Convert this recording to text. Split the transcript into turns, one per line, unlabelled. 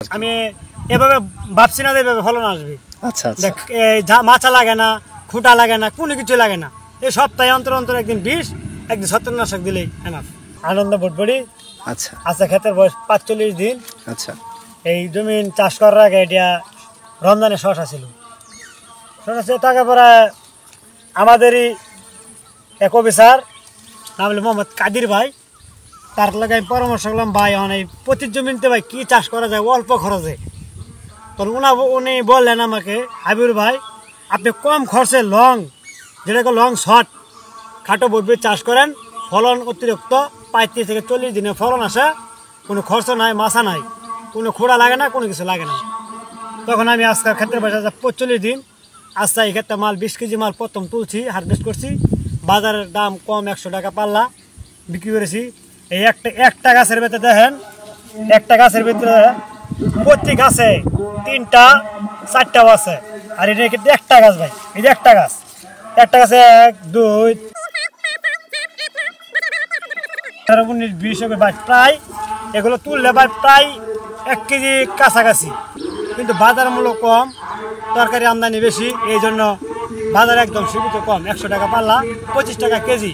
আমি এভাবে ভাবছি না যে এভাবে ফলন আসবে।
আচ্ছা আচ্ছা।
দেখ মাছা লাগে না, খুঁটা লাগে না, কোনো কিছু লাগে না। এই সপ্তাহে অন্তর অন্তর একদিন বিষ, একদিন ছত্রনাশক দিলেই এনাফ। আনন্দ ভটভটি।
আচ্ছা
আচ্ছা, ক্ষেতের বয়স ৪৫ দিন।
আচ্ছা।
এই জমিন চাষ করার আগে এটা রমজানের শশা ছিল। শশা ছিল থাকার পরে আমাদেরই এক অফিসার নাম হলো মোহাম্মদ কাদির ভাই, তার লগে আমি পরামর্শ করলাম, ভাই এই প্রতি জমিতে ভাই কী চাষ করা যায় অল্প খরচে। তখন উনি বললেন আমাকে, হাবিবুর ভাই আপনি কম খরচে যেটাকে লং শর্ট খাটো বটবটি চাষ করেন, ফলন অতিরিক্ত ৩৫ থেকে ৪০ দিনে ফলন আসে, কোনো খরচ নাই, মাছা নাই, কোনো খোঁড়া লাগে না, কোনো কিছু লাগে না। তখন আমি আজকাল ক্ষেত্রে বসে ৪৫ দিন আজকে এই ক্ষেত্রে মাল ২০ কেজি মাল প্রথম তুলছি, হারভেস্ট করছি। বাজারের দাম কম, ১০০ টাকা পাল্লা বিক্রি করেছি। এই একটা গাছের ভিতরে দেখেন, একটা গাছের ভিতরে প্রতি গাছে ৩টা ৪টাও আছে। আর এটা কিন্তু একটা গাছ ভাই, এই যে একটা গাছ, একটা গাছে ১ ২ ১৮ ১৯ ২০ ভাই প্রায় এগুলো তুললে ভাই প্রায় ১ কেজি কাছাকাছি। কিন্তু বাজার মূল্য কম, তরকারি আমদানি বেশি, এই জন্য বাজার একদম সীমিত কম, ১০০ টাকা পাল্লা, ২৫ টাকা কেজি।